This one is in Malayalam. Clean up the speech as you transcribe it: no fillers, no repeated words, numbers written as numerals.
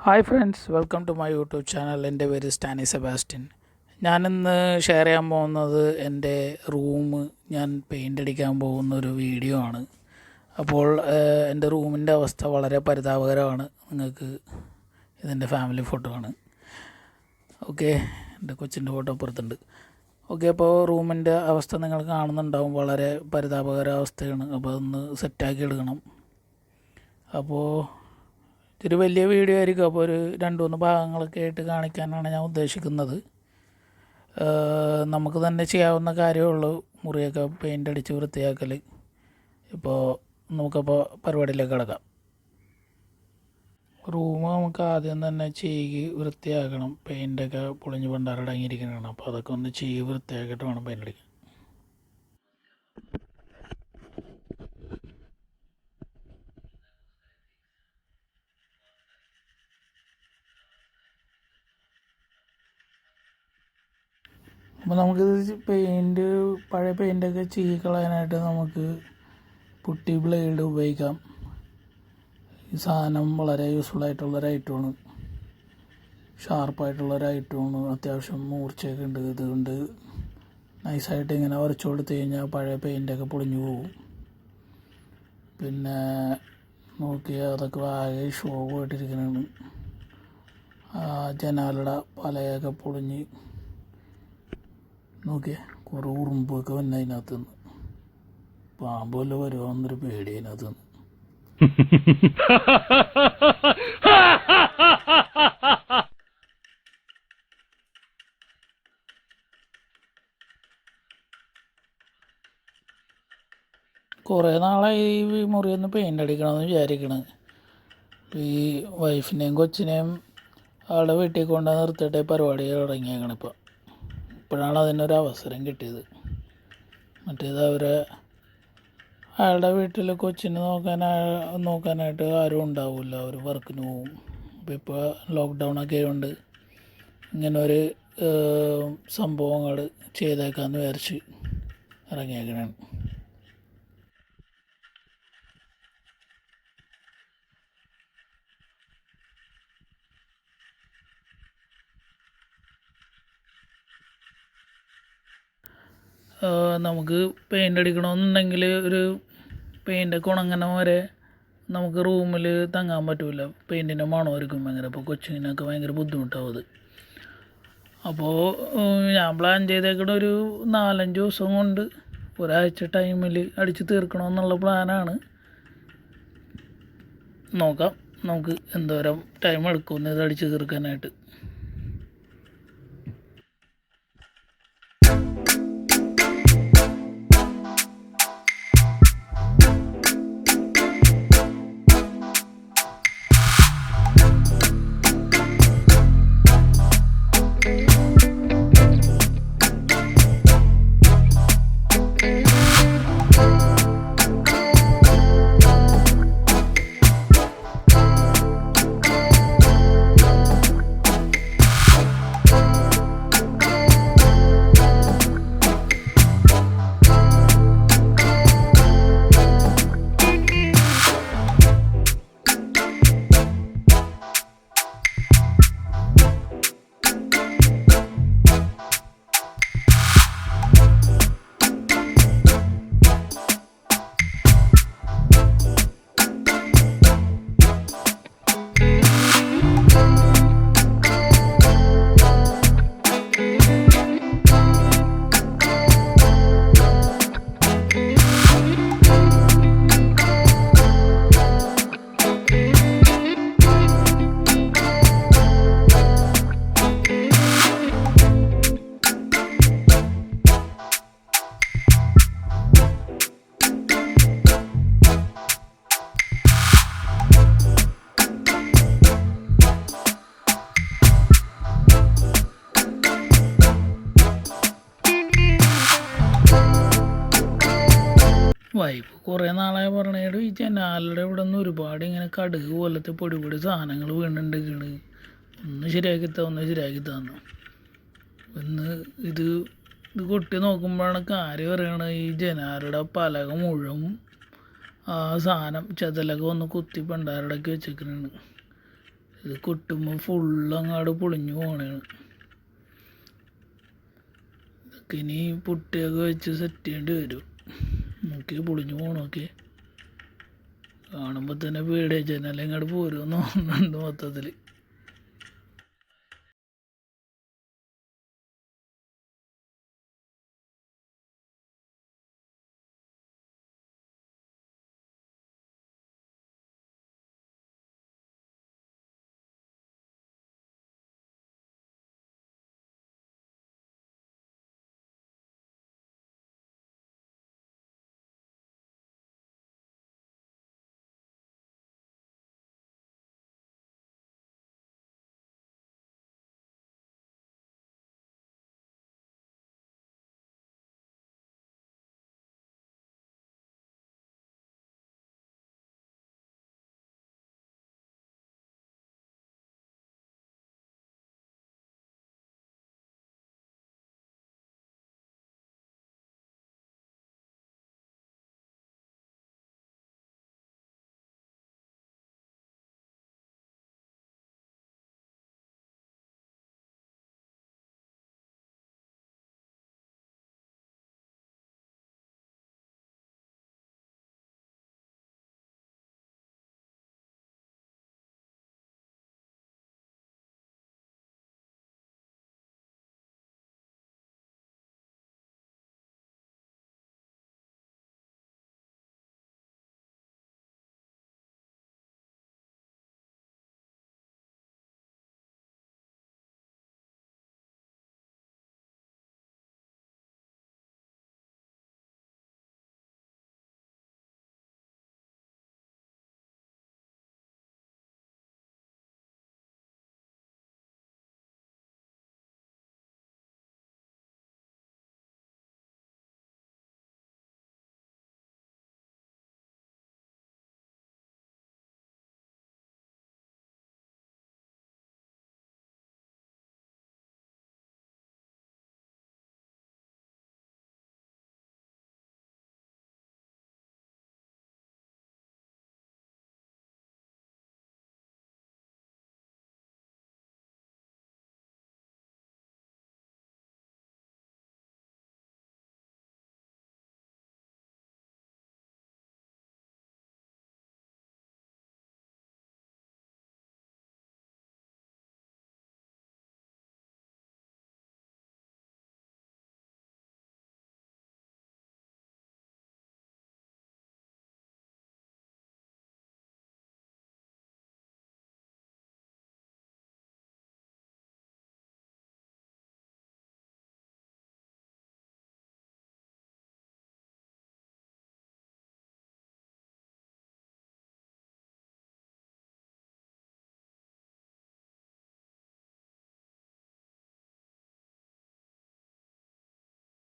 Hi friends, welcome to my YouTube channel. എൻ്റെ പേര് സ്റ്റാനി സെബാസ്റ്റ്യൻ. ഞാനിന്ന് ഷെയർ ചെയ്യാൻ പോകുന്നത് എൻ്റെ റൂം ഞാൻ പെയിൻ്റ് അടിക്കാൻ പോകുന്നൊരു വീഡിയോ ആണ്. അപ്പോൾ എൻ്റെ റൂമിൻ്റെ അവസ്ഥ വളരെ പരിതാപകരമാണ്. നിങ്ങൾക്ക് ഇതെൻ്റെ ഫാമിലി ഫോട്ടോ ആണ്. ഓക്കെ, എൻ്റെ കൊച്ചിൻ്റെ ഫോട്ടോ അപ്പുറത്തുണ്ട്. ഓക്കെ, അപ്പോൾ റൂമിൻ്റെ അവസ്ഥ നിങ്ങൾ കാണുന്നുണ്ടാവും. വളരെ പരിതാപകര അവസ്ഥയാണ്. അപ്പോൾ അതൊന്ന് സെറ്റാക്കി എടുക്കണം. അപ്പോൾ ഇതൊരു വലിയ വീഡിയോ ആയിരിക്കും. അപ്പോൾ ഒരു 2-3 ഭാഗങ്ങളൊക്കെ ആയിട്ട് കാണിക്കാനാണ് ഞാൻ ഉദ്ദേശിക്കുന്നത്. നമുക്ക് തന്നെ ചെയ്യാവുന്ന കാര്യമേ ഉള്ളൂ, മുറിയൊക്കെ പെയിൻ്റ് അടിച്ച് വൃത്തിയാക്കൽ. ഇപ്പോൾ നമുക്കപ്പോൾ പരിപാടിയിലേക്ക് കിടക്കാം. റൂം നമുക്ക് ആദ്യം തന്നെ ചെയ്ത് വൃത്തിയാക്കണം. പെയിൻ്റൊക്കെ പൊളിഞ്ഞ് പണ്ടാറടങ്ങിയിരിക്കുന്നതാണ്. അപ്പോൾ അതൊക്കെ ഒന്ന് ചെയ്ത് വൃത്തിയാക്കിയിട്ട് വേണം പെയിൻ്റ് അടിക്കാൻ. അപ്പോൾ നമുക്കിത് പഴയ പെയിൻ്റൊക്കെ ചീക്കളയാനായിട്ട് നമുക്ക് പുട്ടി ബ്ലേഡ് ഉപയോഗിക്കാം. ഈ സാധനം വളരെ യൂസ്ഫുൾ ആയിട്ടുള്ളൊരു ഐറ്റമാണ്, ഷാർപ്പായിട്ടുള്ളൊരു ഐറ്റമാണ്. അത്യാവശ്യം മൂർച്ചയൊക്കെ ഉണ്ട്. ഇതുകൊണ്ട് നൈസായിട്ട് ഇങ്ങനെ ഉരച്ചു കൊടുത്തു കഴിഞ്ഞാൽ പഴയ പെയിൻ്റൊക്കെ പൊളിഞ്ഞു പോകും. പിന്നെ നോക്കിയാൽ അതൊക്കെ ആകെ ഷോ പോയിട്ടിരിക്കുന്നതാണ്. ജനാലയുടെ പലയൊക്കെ പൊളിഞ്ഞ് നോക്കിയേ, കുറേ ഉറുമ്പൊക്കെ വന്നെ അതിനകത്ത് നിന്ന്. പാമ്പ് വല്ല വരുവാന്നൊരു പേടി അതിനകത്ത് നിന്ന്. കുറേ നാളായി ഈ മുറിയൊന്ന് പെയിൻ്റ് അടിക്കണമെന്ന് വിചാരിക്കണത്. ഈ വൈഫിനെയും കൊച്ചിനെയും ആളുടെ വീട്ടിൽ കൊണ്ട് നിർത്തിയിട്ടേ പരിപാടി തുടങ്ങിയേക്കണം. ഇപ്പോഴാണ് അതിനൊരു അവസരം കിട്ടിയത്. മറ്റേത് അയാളുടെ വീട്ടിൽ കൊച്ചിനെ നോക്കാനായിട്ട് ആരും ഉണ്ടാവില്ല, അവർ വർക്കിന് പോവും. ഇപ്പോൾ ലോക്ക്ഡൗണൊക്കെ ആയതുകൊണ്ട് ഇങ്ങനൊരു സംഭവങ്ങൾ ചെയ്തേക്കാമെന്ന് വിചാരിച്ച് ഇറങ്ങിയേക്കണാണ്. നമുക്ക് പെയിൻ്റ് അടിക്കണമെന്നുണ്ടെങ്കിൽ ഒരു പെയിൻ്റൊക്കെ ഉണങ്ങുന്ന വരെ നമുക്ക് റൂമിൽ തങ്ങാൻ പറ്റില്ല. പെയിൻറ്റിൻ്റെ മണമായിരിക്കും ഭയങ്കര. അപ്പോൾ കൊച്ചിനൊക്കെ ഭയങ്കര ബുദ്ധിമുട്ടാവും അത്. അപ്പോൾ ഞാൻ പ്ലാൻ ചെയ്തേക്കണ ഒരു 4-5 ദിവസം കൊണ്ട് ഒരാഴ്ച ടൈമിൽ അടിച്ച് തീർക്കണമെന്നുള്ള പ്ലാനാണ്. നോക്കാം നമുക്ക് എന്തോരം ടൈം എടുക്കുമെന്ന് ഇത് അടിച്ച് തീർക്കാനായിട്ട്. വൈഫ് കുറേ നാളായി പറഞ്ഞിട്ട് ഈ ജനാലയുടെ ഇവിടെ നിന്ന് ഒരുപാട് ഇങ്ങനെ കടുക് പോലത്തെ പൊടി സാധനങ്ങൾ വീണിട്ടുണ്ടെങ്കിൽ ഒന്ന് ശരിയാക്കി ഒന്ന് ഇത് കൊട്ടി നോക്കുമ്പോഴാണ് കാര്യം പറയുകയാണ്. ഈ ജനാലയുടെ പലക മുഴുവൻ ആ സാധനം ചെതലൊക്കെ വന്ന് കുത്തി പണ്ടാരടക്കി വെച്ചേക്കണാണ്. ഇത് കൊട്ടുമ്പോൾ ഫുള്ളങ്ങാട് പൊളിഞ്ഞു പോകണേണ്. ഇതൊക്കെ ഇനി പുട്ടിയൊക്കെ വെച്ച് സെറ്റ് ചെയ്യേണ്ടി വരും. നോക്കി പൊളിഞ്ഞു പോകണമൊക്കെ കാണുമ്പോൾ തന്നെ പേടിയ ജനലിങ്ങോട്ട് പോരുമെന്ന് തോന്നുന്നുണ്ട് മൊത്തത്തിൽ.